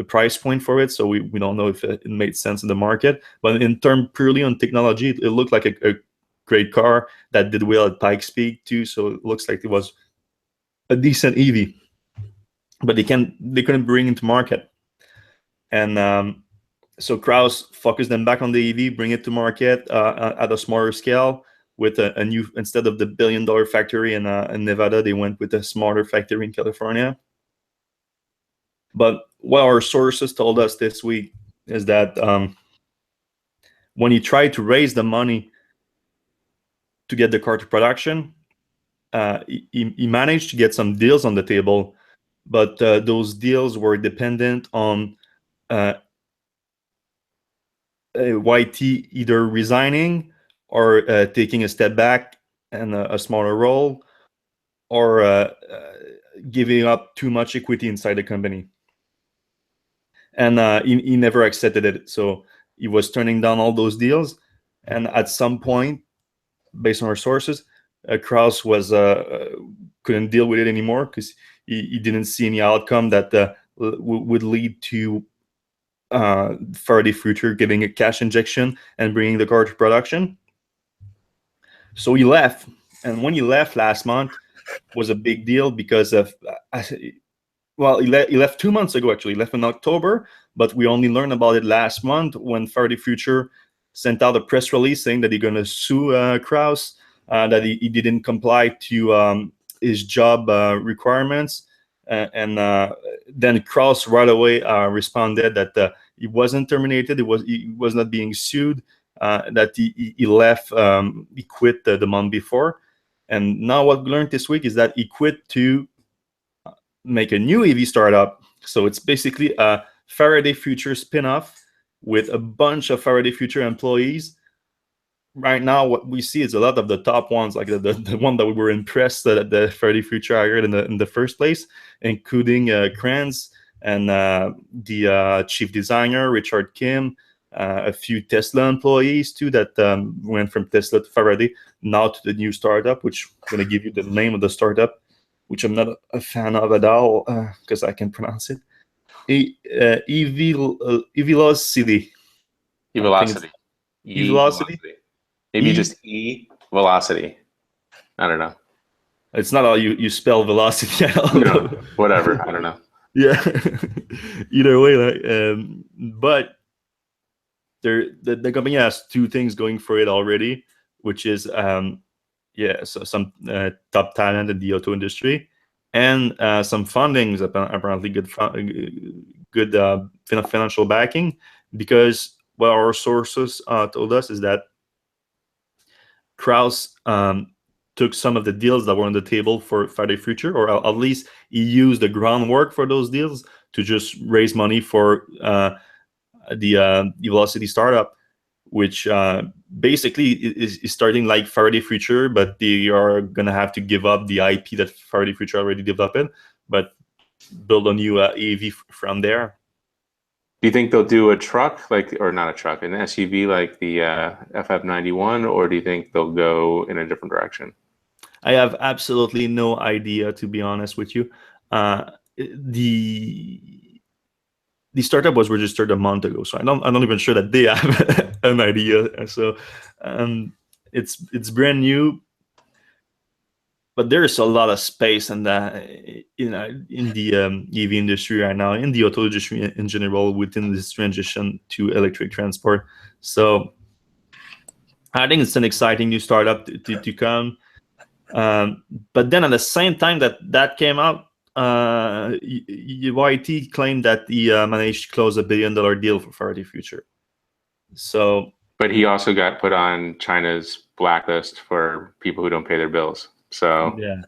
price point for it, so we don't know if it made sense in the market. But in term purely on technology, it looked like a great car that did well at Pikes Peak too. So it looks like it was a decent EV, but they couldn't bring it to market. And So Kraus focused them back on the EV, bring it to market at a smaller scale with a new, instead of the $1 billion factory in Nevada, they went with a smaller factory in California. But what our sources told us this week is that when he tried to raise the money to get the car to production, he managed to get some deals on the table, but those deals were dependent on YT either resigning or taking a step back and a smaller role, or giving up too much equity inside the company. And he never accepted it. So he was turning down all those deals. And at some point, based on our sources, Kraus was couldn't deal with it anymore because he didn't see any outcome that would lead to Faraday Future getting a cash injection and bringing the car to production. So he left, and when he left last month was a big deal because of well, he left 2 months ago. Actually, he left in October, but we only learned about it last month when Faraday Future sent out a press release saying that he's going to sue Kraus, that he didn't comply to his job requirements, and then Kraus right away responded that he wasn't terminated. He was not being sued. That he left. He quit the month before, and now what we learned this week is that he quit to make a new EV startup. So it's basically a Faraday Future spin-off with a bunch of Faraday Future employees. Right now, what we see is a lot of the top ones, like the one that we were impressed that the Faraday Future hired in the first place, including Kranz and the chief designer, Richard Kim, a few Tesla employees too that went from Tesla to Faraday, now to the new startup, which I'm going to give you the name of the startup, which I'm not a fan of at all because I can pronounce it. Evelocity. E-velocity. E-velocity? Maybe just E-velocity. I don't know. It's not how you spell velocity. No, whatever. I don't know. Yeah. Either way, but the company has two things going for it already, which is so some top talent in the auto industry, and some fundings, apparently good financial backing, because what our sources told us is that Kraus took some of the deals that were on the table for Faraday Future, or at least he used the groundwork for those deals to just raise money for the Velocity startup, which basically is starting like Faraday Future, but they are going to have to give up the IP that Faraday Future already developed, but build a new AV from there. Do you think they'll do a truck, or not a truck, an SUV like the FF91, or do you think they'll go in a different direction? I have absolutely no idea, to be honest with you. The startup was registered a month ago, so I'm not even sure that they have an idea. So it's brand new, but there's a lot of space in the in the EV industry right now, in the auto industry in general, within this transition to electric transport. So I think it's an exciting new startup to come. But then at the same time that came out, YT claimed that he managed to close $1 billion deal for Faraday Future. So, but he also got put on China's blacklist for people who don't pay their bills. So yeah,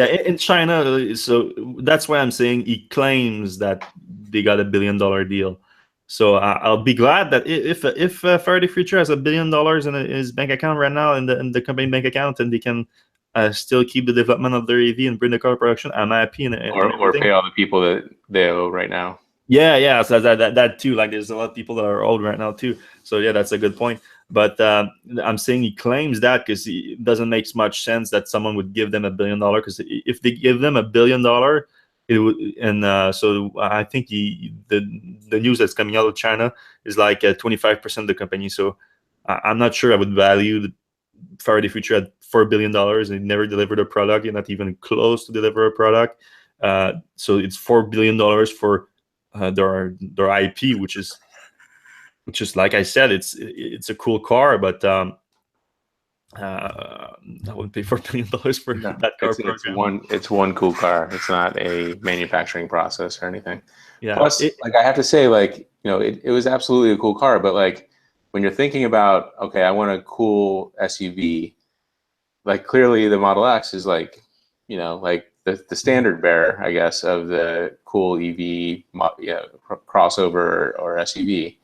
in China. So that's why I'm saying he claims that they got $1 billion deal. So I'll be glad that if Faraday Future has $1 billion in his bank account right now, in the company bank account, and they can still keep the development of their EV and bring the car to production, I'm happy. Or pay all the people that they owe right now. Yeah. So that too. Like, there's a lot of people that are old right now too. So yeah, that's a good point. But I'm saying he claims that because it doesn't make much sense that someone would give them $1 billion. Because if they give them $1 billion, it would, and so I think the news that's coming out of China is like 25% of the company. So I'm not sure I would value Faraday Future at $4 billion and never delivered a product. You're not even close to deliver a product. So it's $4 billion for their IP, which is just like I said, it's a cool car, but I wouldn't pay $4 million for No, that car it's program. one cool car. It's not a manufacturing process or anything. Yeah, Plus, like I have to say, like, you know, it was absolutely a cool car, but like when you're thinking about, okay, I want a cool SUV, like clearly the Model X is like, you know, like the standard bearer, I guess, of the cool EV, crossover or SUV.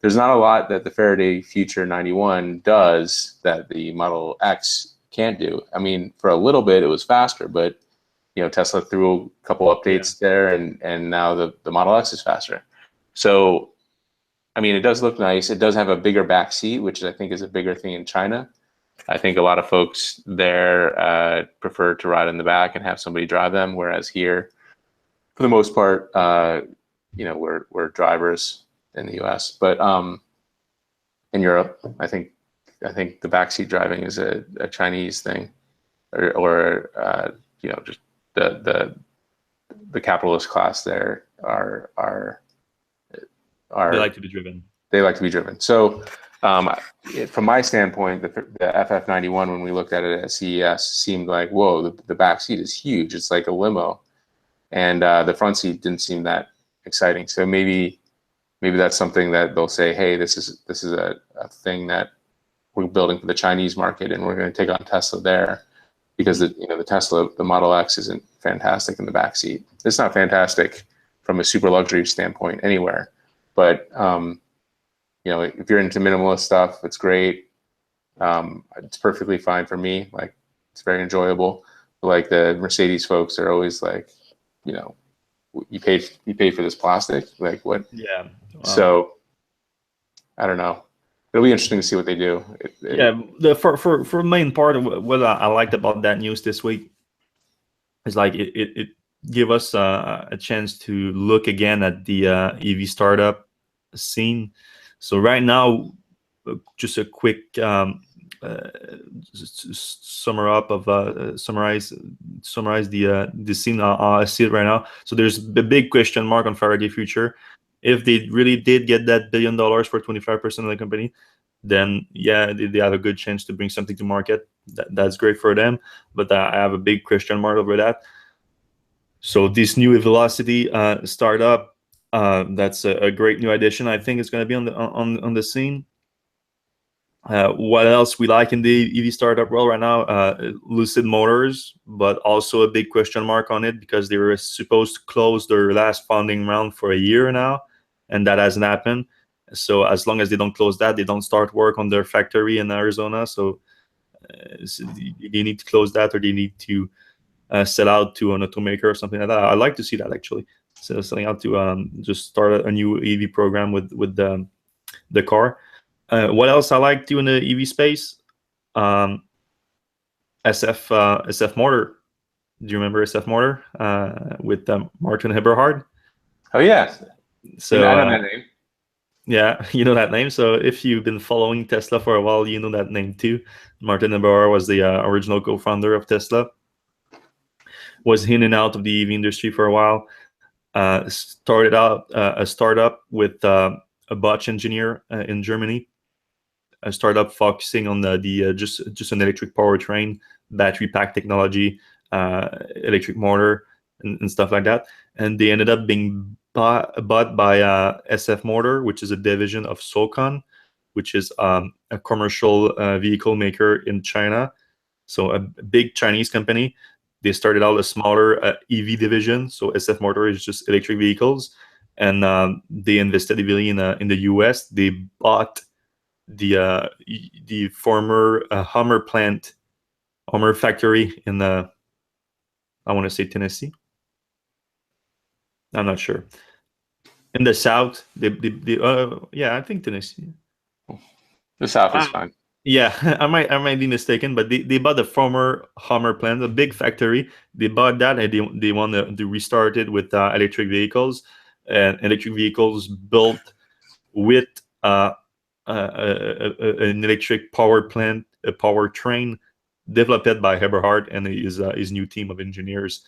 There's not a lot that the Faraday Future 91 does that the Model X can't do. I mean, for a little bit it was faster, but you know, Tesla threw a couple yeah, updates there, and now the Model X is faster. So, I mean, it does look nice. It does have a bigger back seat, which I think is a bigger thing in China. I think a lot of folks there prefer to ride in the back and have somebody drive them, whereas here, for the most part, you know, we're drivers in the U.S. But in Europe, I think the backseat driving is a Chinese thing, or you know, just the the capitalist class there they are like to be driven. they like to be driven. So from my standpoint, the FF91, when we looked at it at CES, seemed like, whoa, the back seat is huge. It's like a limo, and the front seat didn't seem that exciting. So maybe that's something that they'll say, hey, this is a thing that we're building for the Chinese market, and we're going to take on Tesla there, because the Model X isn't fantastic in the back seat. It's not fantastic from a super luxury standpoint anywhere, but you know, if you're into minimalist stuff, it's great. It's perfectly fine for me. Like, it's very enjoyable. But like the Mercedes folks are always like, you know, you paid for this plastic, like what? Yeah. So I don't know. It'll be interesting to see what they do. Yeah, for main part of what I liked about that news this week is like it give us a chance to look again at the EV startup scene. So right now, just a quick summarize the scene. I see it right now. So there's a big question mark on Faraday Future. If they really did get that $1 billion for 25% of the company, then yeah, they have a good chance to bring something to market. That's great for them, but I have a big question mark over that. So this new Velocity startup, that's a great new addition. I think it's going to be on the scene. What else we like in the EV startup world right now? Lucid Motors, but also a big question mark on it because they were supposed to close their last funding round for a year now, and that hasn't happened. So as long as they don't close that, they don't start work on their factory in Arizona. So they need to close that, or they need to sell out to an automaker or something like that. I'd like to see that actually. So selling out to just start a new EV program with the car. What else I like to in the EV space? SF Motor. Do you remember SF Motor with Martin Eberhard? Oh yeah, So I know that name. yeah, you know that name. So if you've been following Tesla for a while, you know that name too. Martin Eberhard was the original co-founder of Tesla. Was in and out of the EV industry for a while. Started out a startup with a Bosch engineer in Germany. A startup focusing on the just an electric powertrain, battery pack technology, electric motor, and stuff like that. And they ended up being bought by SF Motor, which is a division of Socon, which is a commercial vehicle maker in China. So a big Chinese company. They started out a smaller EV division. So SF Motor is just electric vehicles, and they invested heavily in the US. They bought the former Hummer factory in I want to say Tennessee. I'm not sure. In the South, yeah, I think Tennessee. The South is Ah, fine. yeah, I might be mistaken, but they bought the former Hummer plant, a big factory. They bought that, and they want to restart it with electric vehicles, and electric vehicles built with an electric power plant, a powertrain developed by Eberhard and his new team of engineers.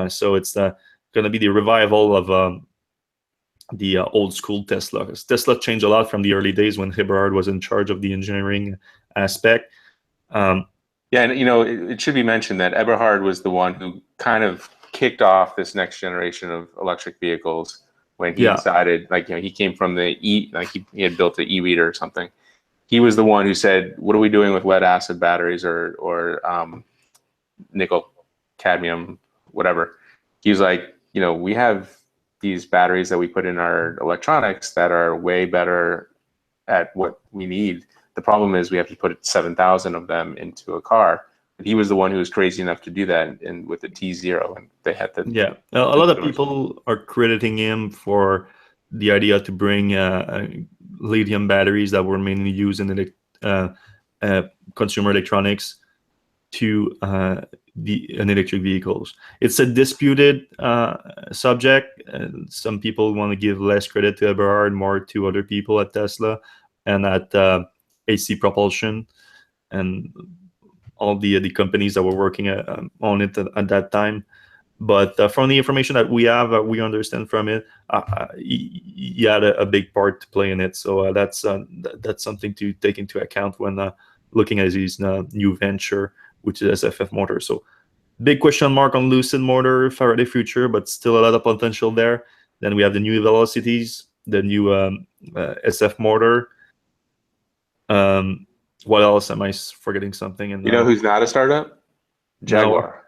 So it's going to be the revival the old school Tesla. 'Cause Tesla changed a lot from the early days when Eberhard was in charge of the engineering aspect. Um, Yeah, and it should be mentioned that Eberhard was the one who kind of kicked off this next generation of electric vehicles when he yeah, decided, like, he came from the like he had built the e-reader or something. He was the one who said, "What are we doing with lead acid batteries or nickel, cadmium, whatever?" He was like, we have these batteries that we put in our electronics that are way better at what we need. The problem is we have to put 7,000 of them into a car. And he was the one who was crazy enough to do that and with the T0, and they had the yeah. A lot of people are crediting him for the idea to bring lithium batteries that were mainly used in uh, consumer electronics to an electric vehicles. It's a disputed subject. Some people want to give less credit to Eberhard, more to other people at Tesla and at AC Propulsion and all the companies that were working on it at that time. But from the information that we have, we understand from it, he had a big part to play in it. So that's something to take into account when looking at his new venture, which is SFF motor. So big question mark on Lucid motor, Faraday Future, but still a lot of potential there. Then we have the new velocities, the new SF motor. What else? Am I forgetting something? And You know who's not a startup? no, Jaguar.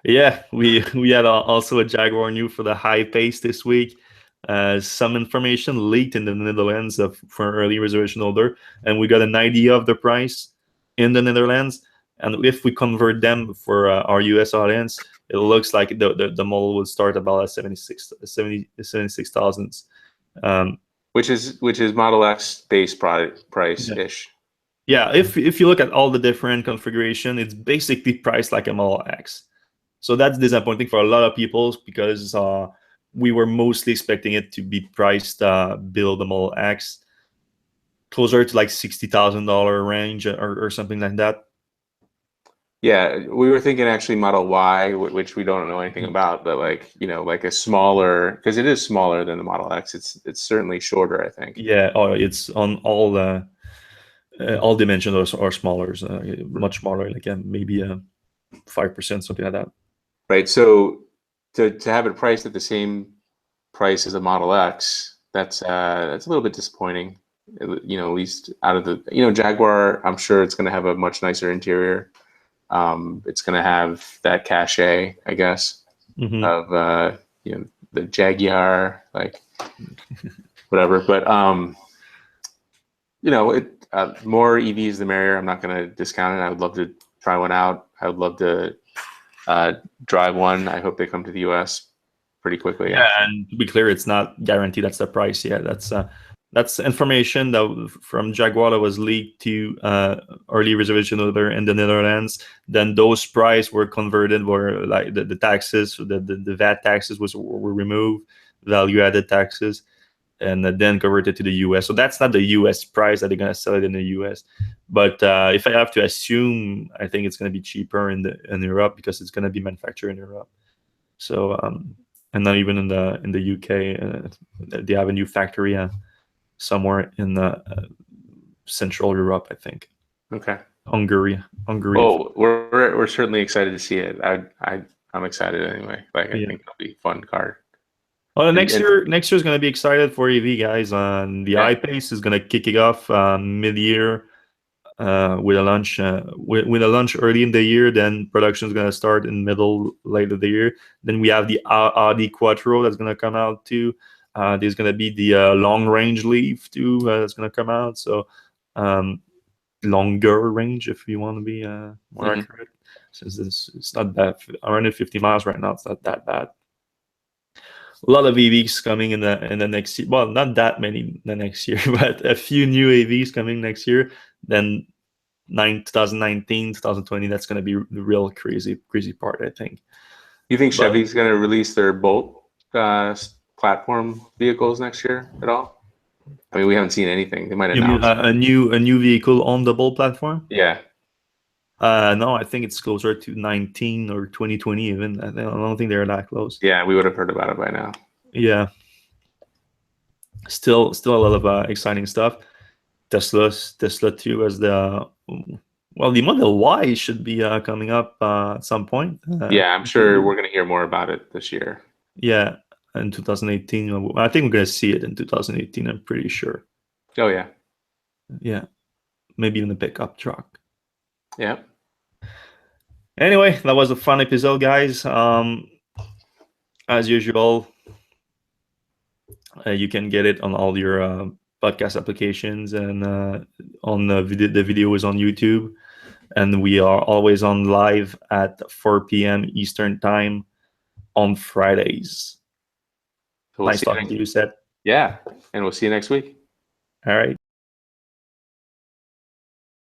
yeah, we had also a Jaguar new for the high pace this week. Some information leaked in the Netherlands for early reservation holder, and we got an idea of the price in the Netherlands. And if we convert them for our US audience, it looks like the model will start about 76,000. Which is Model X base price ish. Yeah, if you look at all the different configuration, it's basically priced like a Model X. So that's disappointing for a lot of people because we were mostly expecting it to be priced below the Model X, closer to like $60,000 range or something like that. Yeah, we were thinking actually Model Y, which we don't know anything about, but like a smaller, because it is smaller than the Model X. It's certainly shorter, I think. Yeah, it's on all dimensions are smaller, much smaller, like maybe 5%, something like that. Right. So to have it priced at the same price as a Model X, that's a little bit disappointing. At least out of the Jaguar, I'm sure it's going to have a much nicer interior. It's going to have that cachet, I guess, of the Jaguar, like whatever. But more EVs the merrier. I'm not going to discount it. I would love to try one out. I would love to drive one. I hope they come to the US pretty quickly. Yeah, actually. And to be clear, it's not guaranteed that's the price. Yeah, that's information that from Jaguar that was leaked to early reservation holder in the Netherlands. Then those price were converted, were like the taxes, the VAT taxes were removed, value added taxes, and then converted to the US. So that's not the US price that they're gonna sell it in the US. But if I have to assume, I think it's gonna be cheaper in Europe because it's gonna be manufactured in Europe. So and not even in the UK, they have a new factory somewhere in the Central Europe, I think. Okay. Hungary. Oh, we're certainly excited to see it. I'm excited anyway. Like I think it'll be a fun car. Well, next year is going to be excited for EV guys. The I-Pace is going to kick it off mid-year with a launch with a launch early in the year. Then production is going to start in late of the year. Then we have the Audi Quattro that's going to come out too. There's going to be the long range Leaf too that's going to come out. So longer range, if you want to be more accurate, since it's not that around 50 miles right now. It's not that bad. A lot of EVs coming in the next year. Well, not that many the next year, but a few new EVs coming next year. Then 2019, 2020, that's going to be the real crazy part, I think. You think Chevy's going to release their Bolt platform vehicles next year at all? I mean, we haven't seen anything. They might announce a new vehicle on the Bolt platform. Yeah. No, I think it's closer to 19 or 2020 even. I don't think they're that close. Yeah, we would have heard about it by now. Yeah. still a lot of exciting stuff. Tesla too, as the Model Y should be coming up at some point. Yeah, I'm sure we're going to hear more about it this year. Yeah, in 2018. I think we're going to see it in 2018. I'm pretty sure. Oh yeah. Yeah, maybe even a pickup truck. Yeah. Anyway, that was a fun episode, guys. As usual, you can get it on all your podcast applications, and on the video is on YouTube, and we are always on live at 4 p.m. Eastern time on Fridays. So we'll Nice see you talking next. to you, Seth. Yeah, and we'll see you next week. All right.